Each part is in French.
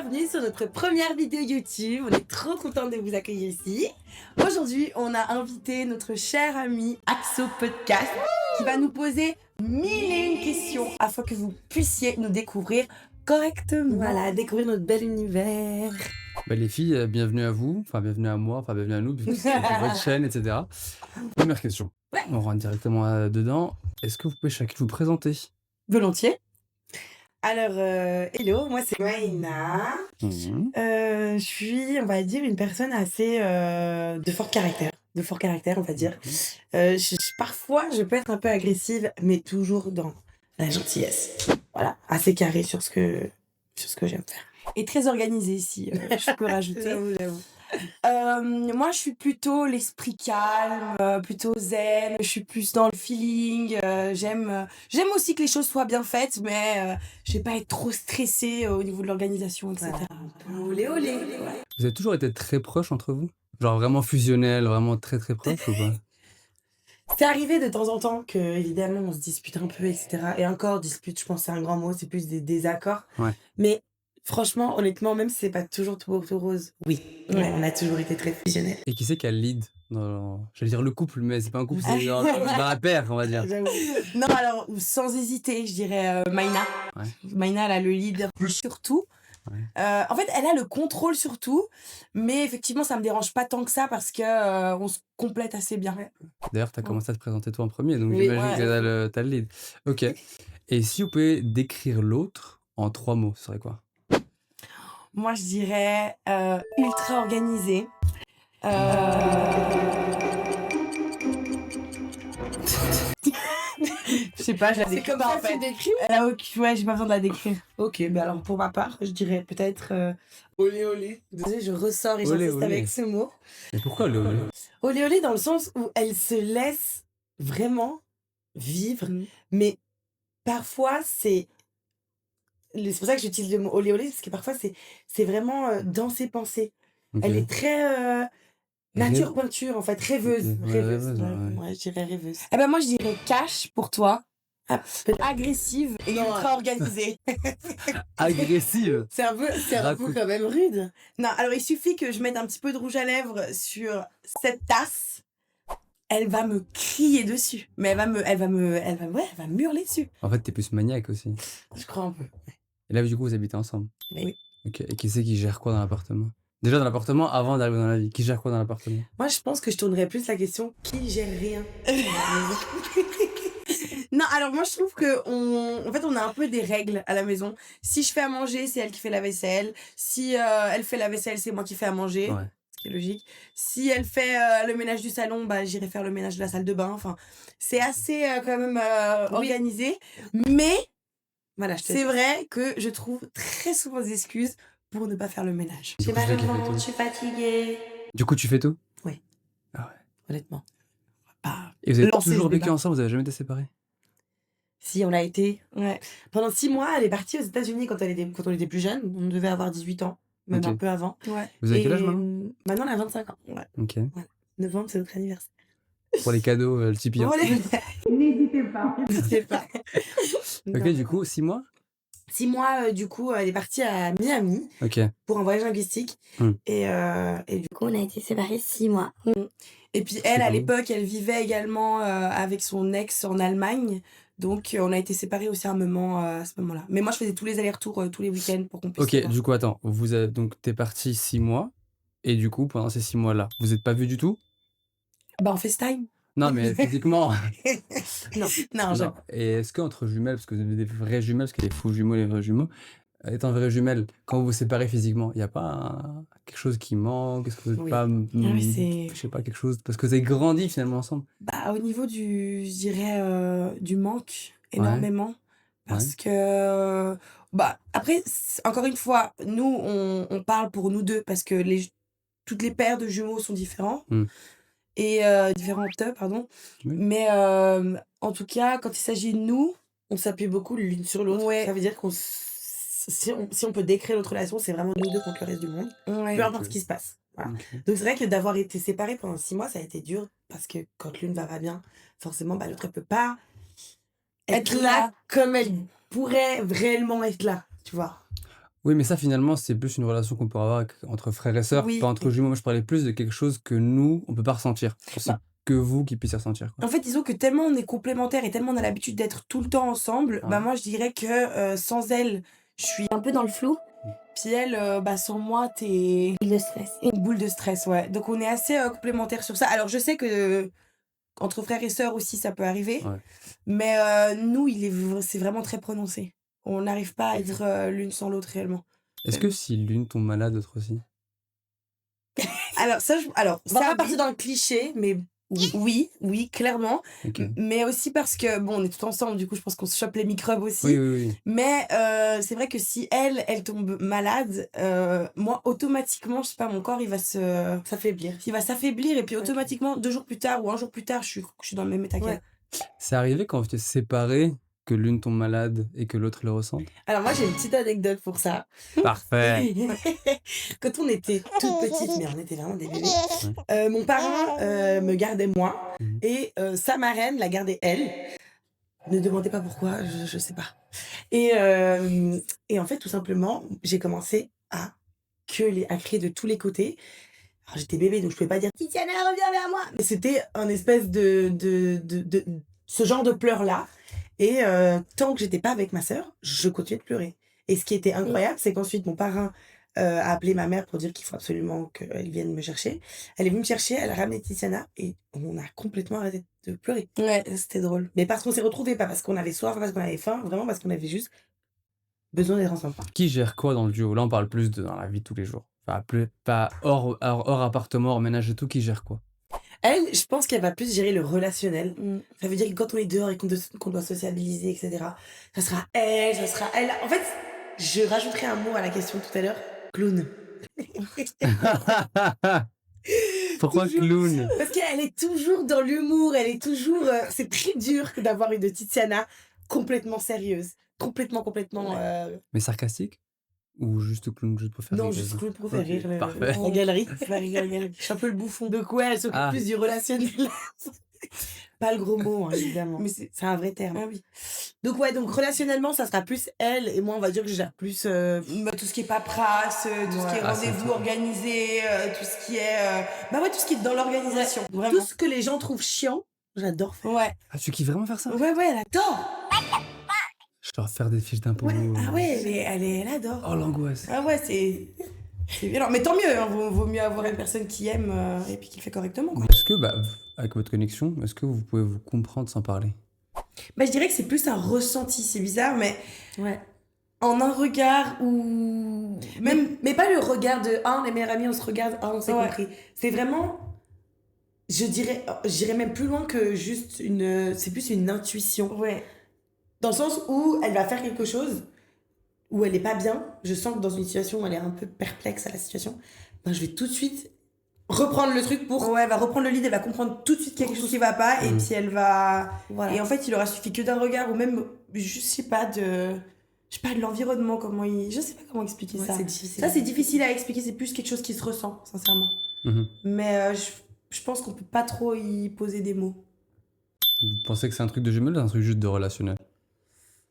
bienvenue sur notre première vidéo YouTube. On est trop contents de vous accueillir ici. Aujourd'hui, on a invité notre cher ami Axo Podcast qui va nous poser 1001 questions afin que vous puissiez nous découvrir correctement. Voilà, découvrir notre bel univers. Les filles, bienvenue à vous, enfin bienvenue à moi, enfin bienvenue à nous, puisque c'est votre chaîne, etc. Première question. Ouais. On rentre directement dedans. Est-ce que vous pouvez chacun vous présenter? Volontiers. Alors, hello, moi c'est Maïna. Je suis, on va dire, une personne assez de fort caractère. De fort caractère, on va dire. Parfois, je peux être un peu agressive, mais toujours dans la gentillesse. Voilà, assez carré sur ce que j'aime faire. Et très organisée, si je peux rajouter. J'avoue. Moi, je suis plutôt l'esprit calme, plutôt zen. Je suis plus dans le feeling. J'aime aussi que les choses soient bien faites, mais je vais pas être trop stressée au niveau de l'organisation, etc. Olé, olé. Ouais. Vous avez toujours été très proches entre vous? Genre vraiment fusionnels, vraiment très très proches ou pas? C'est arrivé de temps en temps que, évidemment, on se dispute un peu, etc. Et encore, dispute, je pense que c'est un grand mot, c'est plus des désaccords. Ouais. Mais franchement, honnêtement, même si c'est pas toujours tout beau, tout rose, oui, ouais, on a toujours été très fusionnels. Et qui c'est qui a le lead dans... J'allais dire le couple, mais c'est pas un couple, c'est dans la paire, on va dire. Non, alors, sans hésiter, je dirais Maïna. Ouais. Maïna, elle a le lead sur tout. Ouais. En fait, elle a le contrôle sur tout, mais effectivement, ça me dérange pas tant que ça parce que on se complète assez bien. D'ailleurs, tu as commencé à te présenter toi en premier, donc Oui, j'imagine ouais. que t'as le lead. Ok. Et si vous pouvez décrire l'autre en 3 mots, ce serait quoi? Moi, je dirais ultra organisée. Je sais pas, je la décris C'est comme pas ça en que fait. tu décris? Ouais, j'ai pas besoin de la décrire. Ok, bah alors pour ma part, je dirais peut-être Olé olé. désolée, je ressors et Olé, j'insiste olé. avec ce mot. Et pourquoi le... Olé olé dans le sens où elle se laisse vraiment vivre, mais parfois c'est pour ça que j'utilise le mot olé olé parce que parfois c'est vraiment dans ses pensées. Ok. Elle est très nature pointure en fait, rêveuse. Ok, ouais, Rêveuse. ouais. Ouais, je dirais rêveuse. Eh ben moi je dirais cash pour toi. Agressive et Non, ultra organisée. Agressive. C'est un peu Raconte. quand même rude. Non, alors il suffit que je mette un petit peu de rouge à lèvres sur cette tasse. Elle va me crier dessus. Mais elle va me hurler dessus. En fait, t'es plus maniaque aussi. Je crois un peu. Et là, du coup, vous habitez ensemble? Oui. Ok. Et qui c'est qui gère quoi dans l'appartement? Déjà dans l'appartement, avant d'arriver dans la vie, qui gère quoi dans l'appartement? Moi, je pense que je tournerais plus la question qui gère rien. Non, alors moi je trouve que en fait on a un peu des règles à la maison. Si je fais à manger, c'est elle qui fait la vaisselle. Si elle fait la vaisselle, c'est moi qui fais à manger. Ouais. Ce qui est logique. Si elle fait le ménage du salon, bah j'irai faire le ménage de la salle de bain. Enfin, c'est assez quand même organisé. Mais voilà, c'est vrai que je trouve très souvent des excuses pour ne pas faire le ménage. Du J'ai coup, mal c'est au toi qui fais ventre, tout. je suis fatiguée. Du coup, tu fais tout? Oui. Ah ouais. Honnêtement. Pas Et vous avez lancer toujours ce vécu débat. ensemble, vous avez jamais été séparés? Si, on l'a été. Ouais. Pendant 6 mois, elle est partie aux États-Unis quand on était plus jeune. On devait avoir 18 ans, même Ok. un peu avant. Ouais. Vous avez quel âge maintenant? Maintenant, on a 25 ans. Ouais. Ok. Novembre, c'est notre anniversaire. Pour les cadeaux, le Tipeee. Hein. N'hésitez pas. N'hésitez pas. Ok, Non. du coup, 6 mois? 6 mois, du coup, elle est partie à Miami Ok. pour un voyage linguistique. Et du coup, On a été séparés 6 mois. et puis C'est elle, à pas l'époque, elle vivait également avec son ex en Allemagne. Donc, on a été séparés aussi un moment à ce moment-là. Mais moi, je faisais tous les allers-retours, tous les week-ends pour qu'on puisse Ok, se voir. du coup, attends. Donc, t'es parti 6 mois. Et du coup, pendant ces 6 mois-là, vous êtes pas vus du tout? Bah, en FaceTime. Non, mais physiquement. Non, Non. jamais. Et est-ce qu'entre jumelles, parce que vous avez des vraies jumelles, parce qu'il y a les faux jumeaux et les vrais jumeaux, étant vraies jumelles, quand vous vous séparez physiquement, il n'y a pas quelque chose qui manque? Est-ce que vous n'êtes Oui. pas, c'est... je sais pas, quelque chose, parce que vous avez grandi finalement ensemble? Bah, au niveau je dirais, du manque, énormément. Parce que, bah, après, encore une fois, nous, on parle pour nous deux parce que toutes les paires de jumeaux sont différents. Et différentes, pardon. Oui. Mais en tout cas, quand il s'agit de nous, on s'appuie beaucoup l'une sur l'autre. Ouais. Ça veut dire si on peut décrire notre relation, c'est vraiment nous deux contre le reste du monde. Ouais. Peu importe ce qui se passe. Voilà. Ok. Donc c'est vrai que d'avoir été séparés pendant 6 mois, ça a été dur parce que quand l'une va pas bien, forcément, bah, l'autre elle peut pas être là comme elle pourrait réellement être là, tu vois. Oui, mais ça, finalement, c'est plus une relation qu'on peut avoir entre frères et sœurs, Oui. pas entre jumeaux. Moi, je parlais plus de quelque chose que nous, on peut pas ressentir. C'est Bah, que vous qui puissiez ressentir, quoi. en fait, disons que tellement on est complémentaires et tellement on a l'habitude d'être tout le temps ensemble, bah Ouais. moi je dirais que sans elle, je suis Un peu dans le flou. puis elle, bah sans moi, t'es Boule de stress. une boule de stress, ouais. Donc on est assez complémentaires sur ça. Alors je sais que entre frères et sœurs aussi ça peut arriver, Ouais. mais nous c'est vraiment très prononcé. On n'arrive pas à être l'une sans l'autre réellement. Est-ce que si l'une tombe malade, l'autre aussi? Alors ça, On va ça pas partir dans le cliché, mais oui, clairement. Ok. Mais aussi parce que, bon, on est tous ensemble, du coup, je pense qu'on se chope les microbes aussi. Oui. Mais c'est vrai que si elle tombe malade, moi, automatiquement, je sais pas, mon corps, il va s'affaiblir. Il va s'affaiblir et puis automatiquement, 2 jours plus tard ou 1 jour plus tard, je suis dans le même état qu'elle. Ouais. C'est arrivé quand vous étiez séparés que l'une tombe malade et que l'autre le ressente? Alors moi, j'ai une petite anecdote pour ça. Parfait. Quand on était toute petite, mais on était vraiment des bébés, mon parrain me gardait moi Mhm. et sa marraine la gardait elle. Ne demandez pas pourquoi, je sais pas. Et en fait, tout simplement, j'ai commencé à crier de tous les côtés. Alors j'étais bébé, donc je pouvais pas dire Tiziana, reviens vers moi. Mais c'était un espèce de ce genre de pleurs-là. Et tant que j'étais pas avec ma sœur, je continuais de pleurer. Et ce qui était incroyable, c'est qu'ensuite mon parrain a appelé ma mère pour dire qu'il faut absolument qu'elle vienne me chercher. Elle est venue me chercher, elle a ramené Tiziana et on a complètement arrêté de pleurer. Ouais, c'était drôle. Mais parce qu'on s'est retrouvés, pas parce qu'on avait soif, pas parce qu'on avait faim, vraiment parce qu'on avait juste besoin d'être ensemble. Qui gère quoi dans le duo? Là, on parle plus de dans la vie de tous les jours. Enfin, pas hors appartement, hors ménage et tout, qui gère quoi? Elle, je pense qu'elle va plus gérer le relationnel. Ça veut dire que quand on est dehors et qu'on doit sociabiliser, etc., ça sera elle, ça sera elle. En fait, je rajouterai un mot à la question tout à l'heure. Clown. Pourquoi Toujours. clown? Parce qu'elle est toujours dans l'humour, elle est toujours... c'est très dur d'avoir une Tiziana complètement sérieuse. Complètement... Mais sarcastique? Ou juste clown juste pour faire Non, rigoler? juste clown pour faire Ok, rire. parfait. La galerie. La galerie. Je suis un peu le bouffon. Donc ouais, elle s'occupe Ah. plus du relationnel. Pas le gros mot, hein, évidemment. Mais c'est un vrai terme. Ah oui. Donc ouais, donc relationnellement, ça sera plus elle. Et moi, on va dire que je gère plus tout ce qui est paperasse, tout ce qui est Ah, c'est rendez-vous tout. organisés, tout ce qui est... tout ce qui est dans l'organisation. Vraiment. Tout ce que les gens trouvent chiant, j'adore faire. Ouais. Ah, tu kiffes vraiment faire ça? Ouais, elle adore. Je dois faire des fiches d'impôts. Ouais. Ah ouais, elle adore. Oh, l'angoisse. Ah ouais, c'est violent. Mais tant mieux, hein, vaut mieux avoir une personne qui aime et puis qui le fait correctement, quoi. Mais est-ce que, avec votre connexion, est-ce que vous pouvez vous comprendre sans parler? Je dirais que c'est plus un ressenti, c'est bizarre, mais en un regard ou même, mais pas le regard de on est meilleurs amis, on se regarde, on s'est compris. C'est vraiment, j'irais même plus loin que juste c'est plus une intuition. Ouais. Dans le sens où elle va faire quelque chose où elle est pas bien, je sens que dans une situation où elle est un peu perplexe à la situation, je vais tout de suite reprendre le truc pour... Ouais, elle va reprendre le lead, elle va comprendre tout de suite quelque chose qui va pas, et puis elle va... Voilà. Et en fait, il aura suffi que d'un regard, ou même, je sais pas, de l'environnement, je sais pas comment expliquer ça. C'est difficile. Ça, c'est difficile à expliquer, c'est plus quelque chose qui se ressent, sincèrement. Mais je pense qu'on peut pas trop y poser des mots. Vous pensez que c'est un truc de jumelle ou un truc juste de relationnel?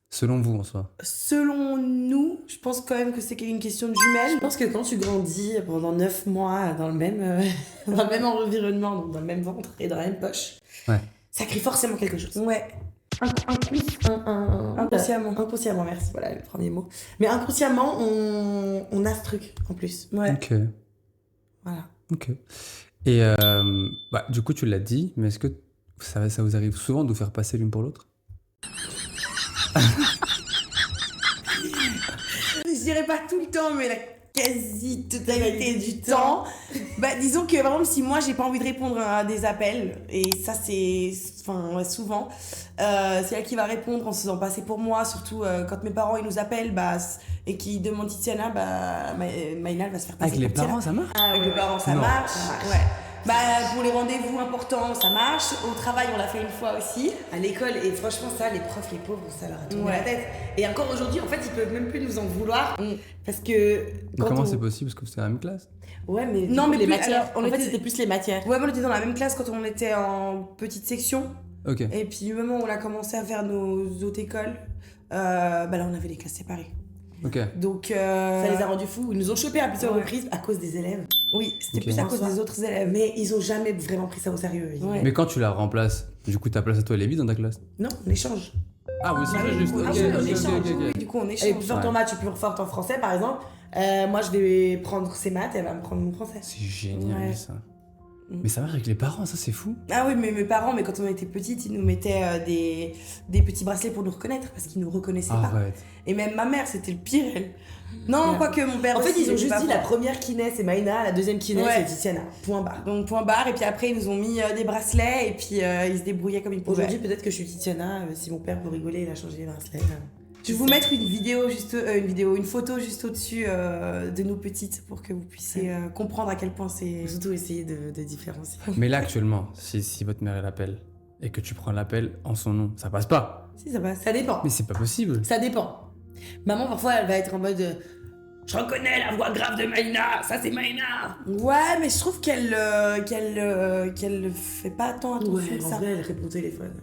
Selon vous, en soi. Selon nous, je pense quand même que c'est une question de jumelles. Je pense que quand tu grandis pendant 9 mois dans le même, dans le même environnement, donc dans le même ventre et dans la même poche, ça crée forcément quelque chose. Ouais. Inconsciemment, merci, voilà le premier mot. Mais inconsciemment, on a ce truc en plus. Ouais. Ok. Voilà. Ok. Et du coup, tu l'as dit, mais est-ce que ça vous arrive souvent de vous faire passer l'une pour l'autre? Je dirais pas tout le temps, mais la quasi-totalité du temps. Disons que par exemple, si moi j'ai pas envie de répondre à des appels, et ça c'est souvent, c'est elle qui va répondre en se faisant passer pour moi, surtout quand mes parents ils nous appellent et qu'ils demandent Tiziana, Maïna elle va se faire passer avec les pour Tiziana. parents, ça marche? Avec les parents, ça marche. Ouais. Pour les rendez-vous importants, ça marche. Au travail, on l'a fait une fois aussi. À l'école, et franchement, ça, les profs, les pauvres, ça leur a tourné la tête. Et encore aujourd'hui, en fait, ils peuvent même plus nous en vouloir. Parce que. Mais comment c'est possible? Parce que c'était la même classe? Ouais, mais. Non, mais les matières. En fait, c'était plus les matières. Ouais, mais on était dans la même classe quand on était en petite section. Ok. Et puis, du moment où on a commencé à faire nos autres écoles, là, on avait les classes séparées. Ok. Donc, Ça les a rendus fous. Ils nous ont chopés à plusieurs reprises à cause des élèves. Oui, c'était Ok. plus à cause des autres élèves. Mais ils ont jamais vraiment pris ça au sérieux. Ouais. Mais quand tu la remplaces, du coup, ta place à toi, elle est vide dans ta classe? Non, on échange. Ah oui, c'est Ah vrai, oui, juste. on Ok, échange, ok, on ok, échange. ok, ok. Oui, du coup, on Elle est échange. plus forte en maths, je suis plus forte en français, par exemple. Moi, je vais prendre ses maths, elle va me prendre mon français. C'est génial Ouais. ça. Mm. Mais ça marche avec les parents, ça c'est fou. Ah oui, mais mes parents, mais quand on était petites, ils nous mettaient des petits bracelets pour nous reconnaître parce qu'ils nous reconnaissaient pas. Arrête. Et même ma mère, c'était le pire, elle. Non, Ouais. quoique mon père En fait, aussi, ils ont il juste était dit pas la fort. première qui naît, c'est Maïna, la deuxième qui naît, Ouais. c'est Tiziana. Point barre. Donc point barre, et puis après ils nous ont mis des bracelets et puis ils se débrouillaient comme ils pouvaient. Aujourd'hui, peut-être que je suis Tiziana, si mon père, pour rigoler, il a changé les bracelets. Je vais vous mettre une photo juste au-dessus de nos petites pour que vous puissiez comprendre à quel point c'est. Faut surtout essayer de différencier. Mais là actuellement, si votre mère elle appelle et que tu prends l'appel en son nom, ça passe pas. Si ça passe. Ça dépend. Mais c'est pas possible. Ça dépend. Maman, parfois, elle va être en mode je reconnais la voix grave de Maïna, ça c'est Maïna. Ouais, mais je trouve qu'elle fait pas tant attention que ça. elle répond au téléphone.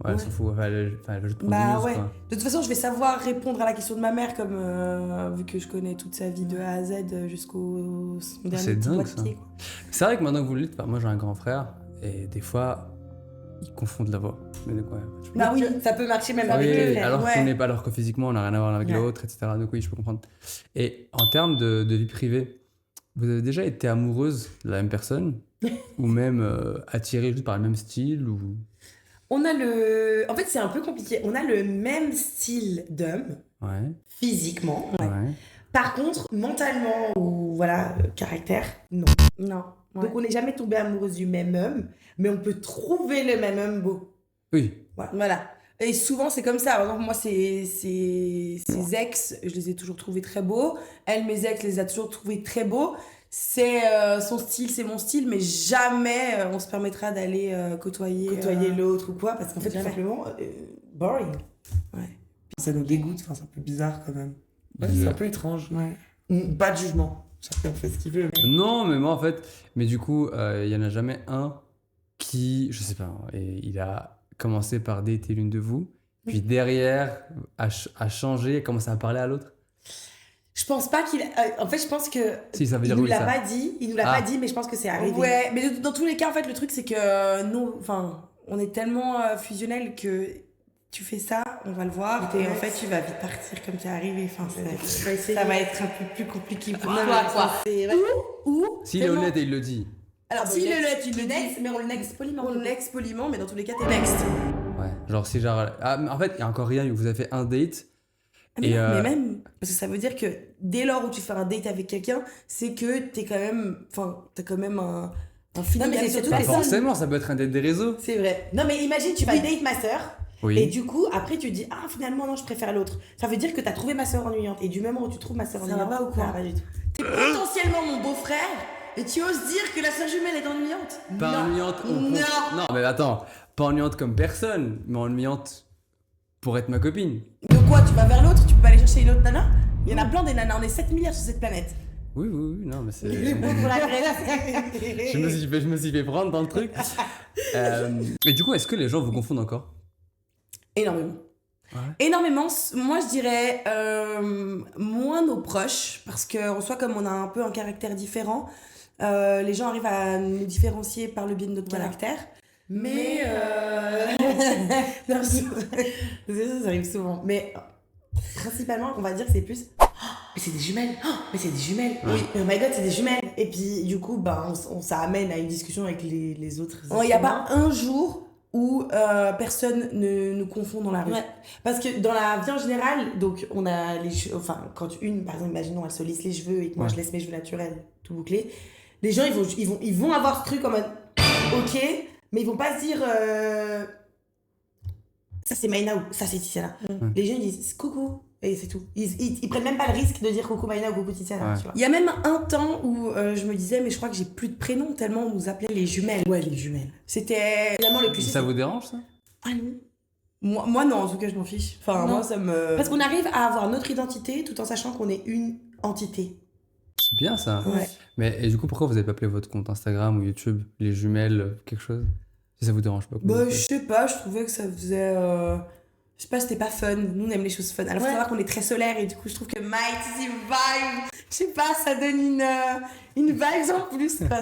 Ouais, elle Ouais. s'en fout. Elle va juste prendre Bah des news, ouais. quoi. De toute façon, je vais savoir répondre à la question de ma mère comme vu que je connais toute sa vie de A à Z jusqu'au son dernier C'est petit dingue, doigt de ça. pied, quoi. C'est vrai que maintenant que vous le dites, moi j'ai un grand frère et des fois ils confondent la voix. Mais de quoi Bah oui. Ça peut marcher même Ah avec oui, les frères. alors ouais. qu'on n'est pas, alors que physiquement on n'a rien à voir l'un avec Ouais. l'autre, etc. Donc oui, je peux comprendre. Et en termes de vie privée, vous avez déjà été amoureuse de la même personne ou même attirée juste par le même style ou... On a le. En fait, c'est un peu compliqué. On a le même style d'homme, Ouais, physiquement. ouais. Par contre, mentalement ou voilà, caractère, non. Non. Ouais. Donc, on n'est jamais tombé amoureuse du même homme, mais on peut trouver le même homme beau. Oui, Voilà. Et souvent, c'est comme ça. Par exemple, moi, ses ex, je les ai toujours trouvés très beaux. Elle, mes ex, les a toujours trouvés très beaux. C'est son style, c'est mon style, mais jamais on se permettra d'aller côtoyer L'autre ou quoi, parce qu'en fait, tout jamais. simplement, boring. Ouais. Ça nous dégoûte, enfin, c'est un peu bizarre quand même. Ouais, Bizarre. c'est un peu étrange. Ouais. Pas de jugement. Chacun fait ce qu'il veut. non, mais moi en fait, mais du coup, il y en a jamais un qui, je sais pas, et il a commencé par dater l'une de vous, puis derrière a changé, a commencé à parler à l'autre. Je pense pas qu'il. En fait, je pense que. Si, ça veut Il dire nous oui, l'a ça. pas dit, il nous l'a Ah. pas dit, mais je pense que c'est arrivé. Ouais, mais dans tous les cas, en fait, le truc, c'est que nous, enfin, on est tellement fusionnels que tu fais ça, on va le voir, et en fait, tu vas vite partir comme t'es arrivé. Enfin, ça va être un peu plus compliqué pour toi, quoi. Ou S'il est tellement- honnête et il le dit. Alors, Ah, s'il bon, est next, honnête, il le next, dit, mais on le next poliment. on le next poliment, mais dans tous les cas, t'es next. Ouais. Genre si genre... Ah, mais en fait, il y a encore rien, vous avez fait un date. Mais, Et, non, euh, mais même, parce que ça veut dire que dès lors où tu fais un date avec quelqu'un, c'est que t'es quand même, enfin, t'as quand même un feeling. Non, mais c'est avec surtout cette Pas que ça, personne. forcément, ça peut être un date des réseaux. C'est vrai. Non, mais imagine, tu vas date ma sœur, et Oui. du coup, après, tu te dis, ah, finalement, non, je préfère l'autre. Ça veut dire que t'as trouvé ma sœur ennuyante. Et du même moment où tu trouves ma sœur Ça va ennuyante, pas ou quoi ça va pas du tout. T'es potentiellement mon beau-frère et tu oses dire que la sœur jumelle est ennuyante. Pas Non. ennuyante. Non. Non, mais attends. Pas ennuyante comme personne, mais ennuyante pour être ma copine. De quoi, tu vas vers l'autre, tu peux pas aller chercher une autre nana? Il y en a plein des nanas, on est 7 milliards sur cette planète. Oui, oui, oui, non, mais c'est... Pour la Grèce. je me suis fait prendre dans le truc. Et du coup, est-ce que les gens vous confondent encore? Énormément. Ouais. Énormément. Moi, je dirais moins nos proches, parce qu'en soi, comme on a un peu un caractère différent, les gens arrivent à nous différencier par le biais de notre Voilà. caractère. Mais, Non, ça arrive souvent. Mais principalement, on va dire que c'est plus. Oh, mais c'est des jumelles! Oh, mais c'est des jumelles! Oui, mais oh my god, c'est des jumelles! Et puis, du coup, bah, ça amène à une discussion avec les autres. il n'y a pas un jour où personne ne nous confond dans la rue. Ouais. Parce que dans la vie en général, donc on a les cheveux, enfin quand par exemple, imaginons elle se lisse les cheveux et que moi Ouais. je laisse mes cheveux naturels tout bouclés, les gens ils vont avoir ce truc en mode ok, mais ils vont pas se dire ça c'est Maïna ou ça c'est Tiziana. Ouais. Les gens ils disent coucou et c'est tout. Ils prennent même pas le risque de dire coucou Maïna ou coucou Tiziana. Ouais. Tu vois. Il y a même un temps où je me disais mais je crois que j'ai plus de prénom tellement on nous appelait les jumelles. Ouais, les jumelles. C'était Finalement, le cliché. Ça vous dérange, ça? ah non. Moi non, en tout cas, je m'en fiche. Enfin, Non. moi, ça me... Parce qu'on arrive à avoir notre identité tout en sachant qu'on est une entité. C'est bien, ça. Ouais. Mais et du coup, pourquoi vous avez pas appelé votre compte Instagram ou YouTube les jumelles, quelque chose? Si ça vous dérange pas. Bah, je sais pas, je trouvais que ça faisait... je sais pas, c'était pas fun. Nous, on aime les choses fun. Alors, faut savoir qu'on est très solaire et du coup, je trouve que Mighty Vibe, je sais pas, ça donne une vibe en plus, quoi.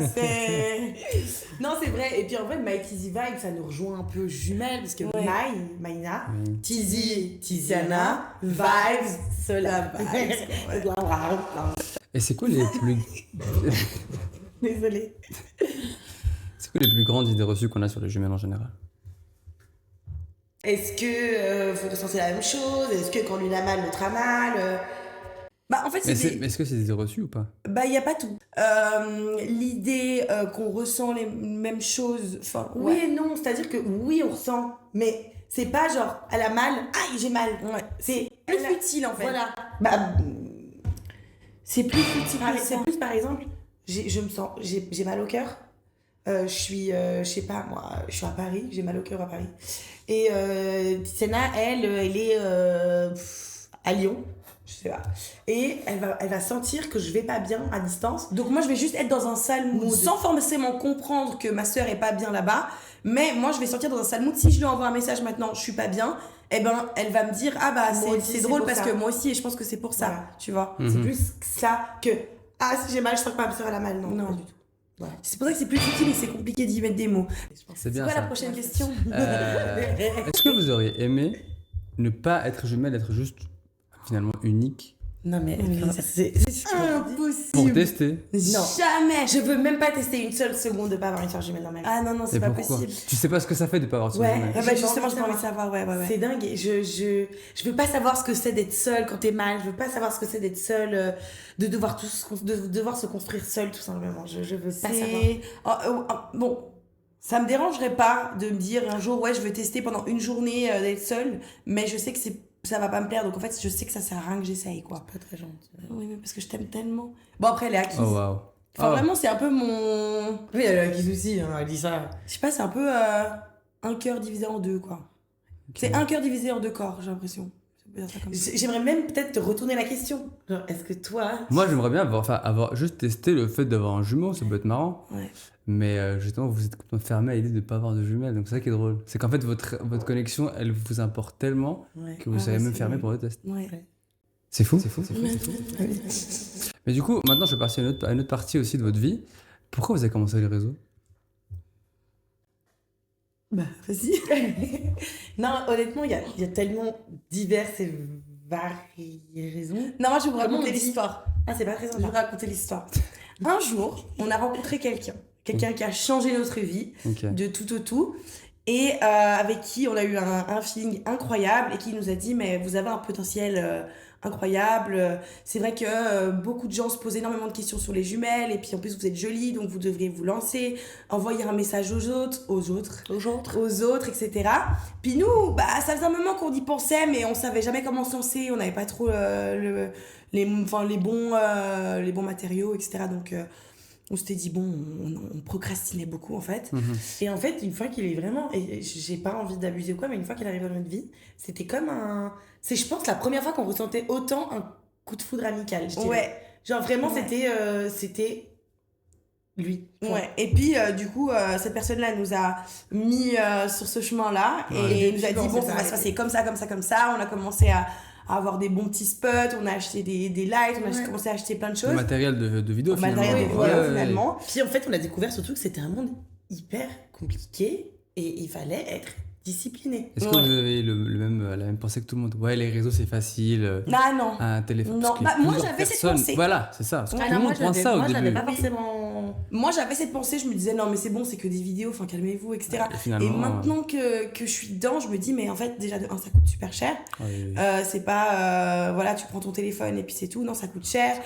Non, c'est vrai. Et puis, en vrai, Mighty Vibe, ça nous rejoint un peu jumelles parce que Maïna, Tizi, Tiziana, Vibes, Sola Vibes. Et c'est quoi les plus... Désolée. C'est quoi les plus grandes idées reçues qu'on a sur les jumelles en général? Est-ce que faut ressentir la même chose? Est-ce que quand l'une a mal, l'autre a mal? Bah, en fait, Est-ce que c'est des idées reçues ou pas? Bah, il n'y a pas tout. L'idée qu'on ressent les mêmes choses, enfin, oui et non, c'est-à-dire que oui, on ressent, mais c'est pas genre, elle a mal, aïe, j'ai mal. Ouais. C'est plus futile, en fait. Voilà. Bah, c'est plus futile. C'est plus, par exemple, j'ai mal au cœur. Je suis, je sais pas, moi, je suis à Paris, j'ai mal au cœur à Paris. Et Tiziana, elle est à Lyon. Je sais pas. Et elle va sentir que je vais pas bien à distance. Donc moi, je vais juste être dans un sale mood sans forcément comprendre que ma sœur est pas bien là-bas. Mais moi, je vais sortir dans un sale mood. Si je lui envoie un message maintenant, je suis pas bien, eh ben, elle va me dire, ah bah, c'est drôle parce que moi aussi, et je pense que c'est pour ça, tu vois. C'est plus ça que, ah, si j'ai mal, je sens que ma sœur elle a mal. Non, pas du tout. Voilà. C'est pour ça que c'est plus utile et c'est compliqué d'y mettre des mots. C'est bien quoi ça. La prochaine question? Est-ce que vous auriez aimé ne pas être jumelle, être juste finalement unique? Non mais c'est impossible. Pour tester? Non. Jamais. Je veux même pas tester une seule seconde de pas avoir une sœur jumelle dans ma vie. Ah non, c'est pas possible. Tu sais pas ce que ça fait de pas avoir de sœur jumelle? Bah justement, j'ai envie de savoir, ouais. C'est dingue. Je veux pas savoir ce que c'est d'être seule quand t'es mal. Je veux pas savoir ce que c'est d'être seule, de devoir se construire seule, tout simplement. Je veux pas savoir. Bon, ça me dérangerait pas de me dire un jour, ouais, je veux tester pendant une journée d'être seule, mais je sais que ça va pas me plaire, donc en fait, je sais que ça sert à rien que j'essaye, quoi. Pas très gentil. Oui, mais parce que je t'aime tellement. Bon, après, elle est acquise. Oh, waouh. Enfin, vraiment, c'est un peu mon... Oui, elle est acquise aussi, hein, elle dit ça. Je sais pas, c'est un peu un cœur divisé en deux, quoi. Okay. C'est un cœur divisé en deux corps, j'ai l'impression. J'aimerais même peut-être te retourner la question. Genre, est-ce que toi... Moi, j'aimerais bien avoir juste testé le fait d'avoir un jumeau, ça peut être marrant. Ouais. Mais justement, vous êtes complètement fermé à l'idée de ne pas avoir de jumelles. Donc c'est ça qui est drôle. C'est qu'en fait, votre connexion, elle vous importe tellement que vous serez même fermé pour le test. Ouais. C'est fou. Mais du coup, maintenant, je vais passer à une autre partie aussi de votre vie. Pourquoi vous avez commencé les réseaux? Bah, vas-y. Non, honnêtement, il y a tellement diverses et variées raisons. Non, moi, je vais vous raconter l'histoire. Ah, c'est pas très simple. Je vais vous raconter l'histoire. Un jour, on a rencontré quelqu'un qui a changé notre vie de tout au tout, et avec qui on a eu un feeling incroyable et qui nous a dit, mais vous avez un potentiel incroyable. C'est vrai que beaucoup de gens se posent énormément de questions sur les jumelles, et puis en plus vous êtes jolie, donc vous devriez vous lancer, envoyer un message aux autres, etc. Puis nous, bah, ça faisait un moment qu'on y pensait, mais on savait jamais comment se lancer, on n'avait pas trop les bons matériaux, etc. Donc on s'était dit, bon, on procrastinait beaucoup en fait. Et en fait, une fois qu'il est vraiment, et j'ai pas envie d'abuser ou quoi, mais une fois qu'il arrive dans notre vie, c'était comme c'est, je pense, la première fois qu'on ressentait autant un coup de foudre amical. Ouais. Genre vraiment, c'était lui. Ouais. Et puis, du coup, cette personne-là nous a mis sur ce chemin-là et nous a dit, bon, ça va se passer comme ça. On a commencé à avoir des bons petits spots, on a acheté des lights, on a commencé à acheter plein de choses. Le matériel de vidéo, finalement. Finalement. Puis en fait, on a découvert surtout que c'était un monde hyper compliqué et il fallait être discipliné. Est-ce que vous avez la même pensée que tout le monde? Ouais, les réseaux, c'est facile. Non. Un téléphone. Non, moi j'avais cette pensée. Voilà, c'est ça. Parce que tout le monde pense ça au début. J'avais pas forcément... Moi j'avais cette pensée, je me disais non mais c'est bon, c'est que des vidéos, enfin calmez-vous, etc. Et maintenant que je suis dedans, je me dis mais en fait déjà de 1 ça coûte super cher. C'est pas voilà, tu prends ton téléphone et puis c'est tout. Non, ça coûte cher.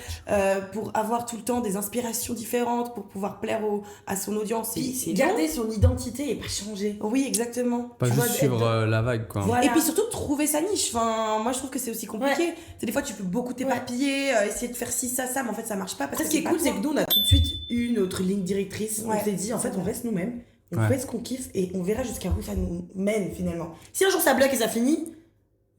Pour avoir tout le temps des inspirations différentes, pour pouvoir plaire à son audience, c'est garder son identité et pas changer. Oui, exactement. Pas juste suivre la vague, quoi. Voilà. Et puis surtout trouver sa niche. Enfin, moi je trouve que c'est aussi compliqué. Des fois tu peux beaucoup t'éparpiller, essayer de faire ci, ça, mais en fait ça marche pas. Parce que ce qui est cool, c'est que nous on a tout de suite eu notre ligne directrice. On s'est dit en fait on reste nous-mêmes, on fait ce qu'on kiffe et on verra jusqu'à où ça nous mène finalement. Si un jour ça bloque et ça finit,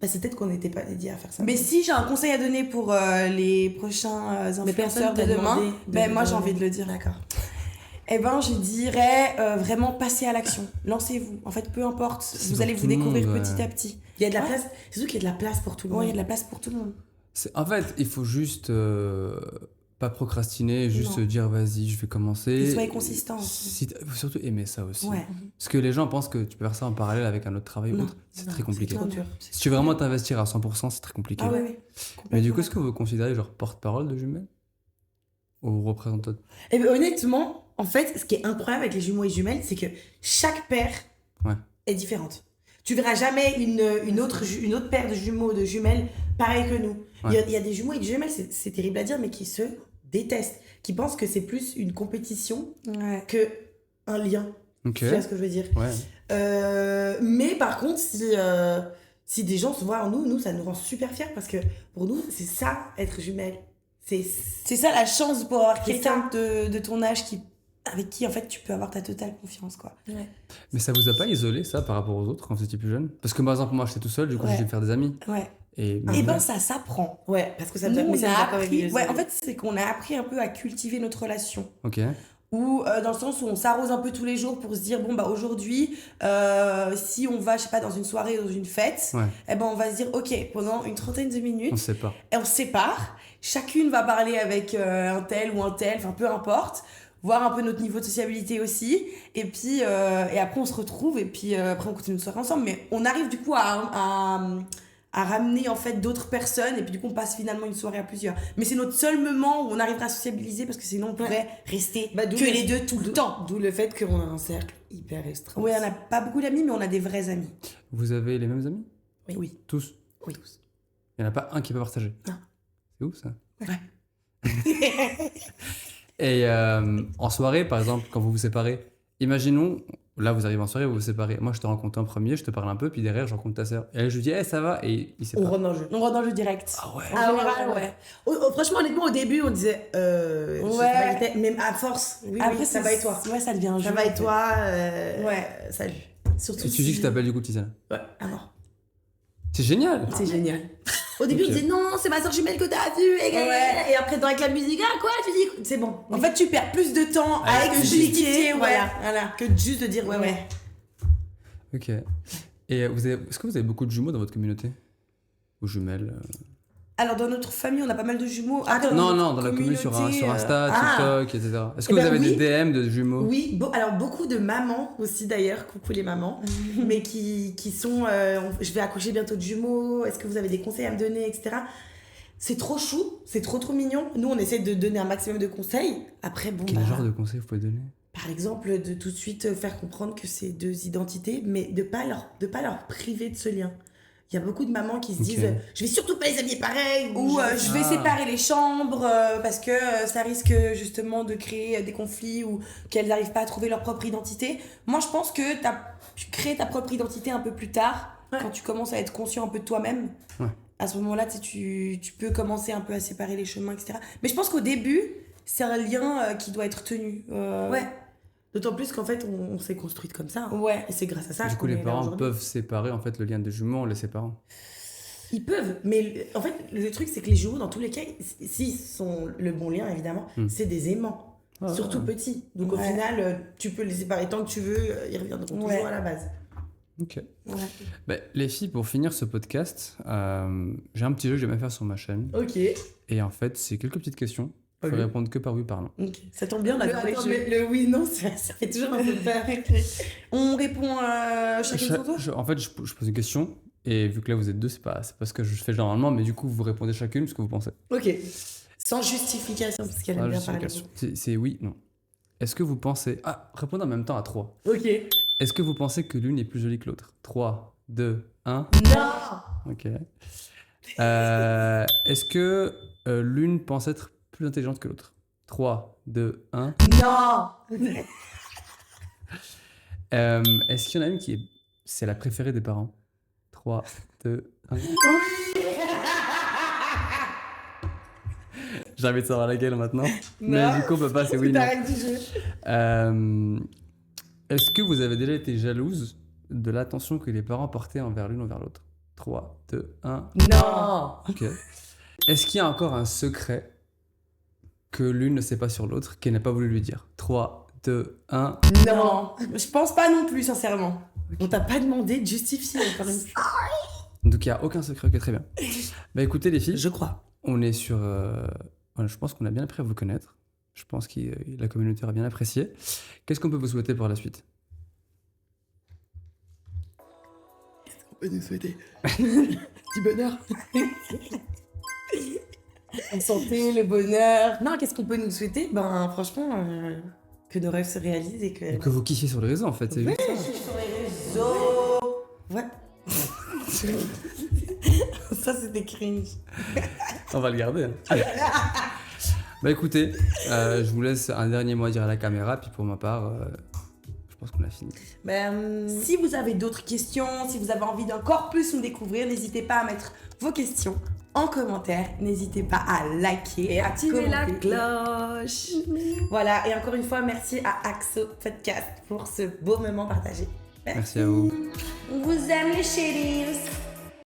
bah c'est peut-être qu'on n'était pas dédié à faire ça. Mais si j'ai un conseil à donner pour les prochains influenceurs de demain, moi j'ai envie de le dire. D'accord. Eh ben, je dirais vraiment passer à l'action. Lancez-vous. En fait, peu importe, vous allez vous découvrir petit à petit. Il y a de la place, c'est sûr qu'il y a de la place pour tout le monde. Ouais, il y a de la place pour tout le monde. En fait, il faut juste pas procrastiner, juste Non. dire vas-y, je vais commencer. Et soyez consistant aussi. Faut surtout aimer ça aussi. Ouais. Parce que les gens pensent que tu peux faire ça en parallèle avec un autre travail ou Non. autre. C'est très compliqué. C'est trop dur. Si tu veux vraiment t'investir à 100%, c'est très compliqué. Ah oui. Mais du coup, est-ce que vous vous considérez genre porte-parole de jumelles? Ou représentant? Et ben, honnêtement, en fait, ce qui est incroyable avec les jumeaux et jumelles, c'est que chaque paire est différente. Tu verras jamais une autre paire de jumeaux, de jumelles pareille que nous. Ouais. Il y a des jumeaux et des jumelles, c'est terrible à dire, mais qui se détestent, qui pensent que c'est plus une compétition que un lien. Ok. Tu vois ce que je veux dire? Ouais. Mais par contre, si des gens se voient en nous, ça nous rend super fiers parce que pour nous, c'est ça, être jumelle. C'est ça la chance de pouvoir avoir C'est quelqu'un de ton âge avec qui en fait tu peux avoir ta totale confiance quoi. Ouais. Mais ça vous a pas isolé ça par rapport aux autres quand vous étiez plus jeune? Parce que par exemple, moi j'étais tout seul, du coup j'ai dû me faire des amis. Ouais. Et ben ça s'apprend. Ouais, parce que ça Nous, doit on a appris. appris. Ouais, en fait, c'est qu'on a appris un peu à cultiver notre relation. Ok. Ou dans le sens où on s'arrose un peu tous les jours pour se dire bon bah aujourd'hui si on va je sais pas dans une soirée dans une fête eh ben on va se dire ok pendant une trentaine de minutes On se sépare. et on se sépare, chacune va parler avec un tel ou un tel, enfin peu importe, voir un peu notre niveau de sociabilité aussi et puis et après on se retrouve et puis après on continue une soirée ensemble, mais on arrive du coup à ramener en fait d'autres personnes et puis du coup on passe finalement une soirée à plusieurs, mais c'est notre seul moment où on arrivera à sociabiliser parce que sinon on pourrait rester que les deux tout le temps, d'où le fait qu'on a un cercle hyper restreint. on n'a pas beaucoup d'amis mais on a des vrais amis. Vous avez les mêmes amis? Oui. Tous? Oui. Il n'y en a pas un qui peut partager? Non. C'est ouf ça. Ouais. Et en soirée par exemple, quand vous vous séparez, imaginons, là vous arrivez en soirée, vous vous séparez. Moi je te rencontre en premier, je te parle un peu, puis derrière je rencontre ta sœur. Et elle, je lui dis hey, ça va, et il sépare. On rentre dans le jeu. On rentre dans le jeu direct. Ah ouais. En général, ouais. Franchement, honnêtement, au début, on disait je sais pas qui était, même à force. Oui, après ça va et toi. Ouais, ça devient un jeu. Ça va et en fait. toi. Ouais. Salut. Surtout Et tu dis que je t'appelle du coup Tisana. Ouais. Ah non. C'est génial. C'est génial. Au début, Ok. on disait non, c'est ma soeur jumelle que t'as vue. Ouais. Et après, avec la musique, ah quoi, tu dis, c'est bon. En fait, tu perds plus de temps à Avec expliquer, voilà. voilà. Que juste de dire ouais. Ok. Et est-ce que vous avez beaucoup de jumeaux dans votre communauté? Ou jumelles? Alors, dans notre famille, on a pas mal de jumeaux. Non, dans la communauté sur Insta, TikTok, etc. Est-ce que Eh vous ben avez oui. des DM de jumeaux? Oui, alors beaucoup de mamans aussi d'ailleurs, coucou les mamans, mais qui sont, je vais accoucher bientôt de jumeaux, est-ce que vous avez des conseils à me donner, etc. C'est trop chou, c'est trop mignon. Nous, on essaie de donner un maximum de conseils. Après, bon, Quel genre de conseils vous pouvez donner? par exemple, de tout de suite faire comprendre que c'est deux identités, mais de pas leur priver de ce lien. Il y a beaucoup de mamans qui se disent je vais surtout pas les habiller pareil, Ou je vais séparer les chambres parce que ça risque justement de créer des conflits ou qu'elles n'arrivent pas à trouver leur propre identité. Moi, je pense que tu crées ta propre identité un peu plus tard, quand tu commences à être conscient un peu de toi-même. Ouais. À ce moment-là, tu peux commencer un peu à séparer les chemins, etc. Mais je pense qu'au début, c'est un lien qui doit être tenu. Ouais. D'autant plus qu'en fait, on s'est construite comme ça. Ouais. Et c'est grâce à ça Du coup, qu'on les est là parents aujourd'hui. peuvent séparer en fait le lien de jumeaux en les séparant. Ils peuvent, mais en fait, le truc, c'est que les jumeaux, dans tous les cas, s'ils sont le bon lien, évidemment, c'est des aimants. Ah, Surtout ouais. petits. Donc au Ouais. final, tu peux les séparer tant que tu veux, ils reviendront toujours à la base. Ok. Ouais. Bah, les filles, pour finir ce podcast, j'ai un petit jeu que j'aime bien faire sur ma chaîne. Ok. Et en fait, c'est quelques petites questions. Il faut Ok. répondre que par oui, par non. Ok. Ça tombe bien, on adore les jeux. Le oui, non, ça fait toujours un peu peur. On répond chacun son tour. En fait, je pose une question. Et vu que là vous êtes deux, c'est pas ce que je fais généralement, mais du coup vous répondez chacune ce que vous pensez. Ok. Sans justification, parce qu'elle aime bien parler. C'est oui, non. Est-ce que vous pensez... Ah, répondez en même temps à 3. Ok. Est-ce que vous pensez que l'une est plus jolie que l'autre? 3, 2, 1. Non. Ok. Est-ce que l'une pense être plus intelligente que l'autre? 3, 2, 1. Non. Est-ce qu'il y en a une qui est... C'est la préférée des parents? 3, 2, 1. J'ai envie de savoir laquelle maintenant. Mais du coup, on peut pas, c'est oui, non. T'arrêtes du jeu. Est-ce que vous avez déjà été jalouse de l'attention que les parents portaient envers l'une envers l'autre? 3, 2, 1. Non. Ok. Est-ce qu'il y a encore un secret que l'une ne sait pas sur l'autre, qu'elle n'a pas voulu lui dire? 3, 2, 1. Non, je pense pas non plus, sincèrement. On t'a pas demandé de justifier encore une fois. Donc il n'y a aucun secret, ok, très bien. Bah écoutez les filles, Je crois. on est sur... je pense qu'on a bien appris à vous connaître. Je pense que la communauté aura bien apprécié. Qu'est-ce qu'on peut vous souhaiter pour la suite? On peut nous souhaiter du bonheur. La santé, le bonheur. Non, qu'est-ce qu'on peut nous souhaiter? Ben, franchement, que nos rêves se réalisent et que... Que vous kiffiez sur les réseaux en fait, c'est Ouais, juste ça. sur les réseaux. Ouais. Ça, c'était cringe. On va le garder. Hein. Bah écoutez, je vous laisse un dernier mot à dire à la caméra, puis pour ma part, je pense qu'on a fini. Si vous avez d'autres questions, si vous avez envie d'encore plus nous découvrir, n'hésitez pas à mettre vos questions en commentaire. N'hésitez pas à liker Et activer la commenter. cloche. Voilà, et encore une fois, merci à Axo Podcast pour ce beau moment partagé. Merci à vous. On vous aime les chéris.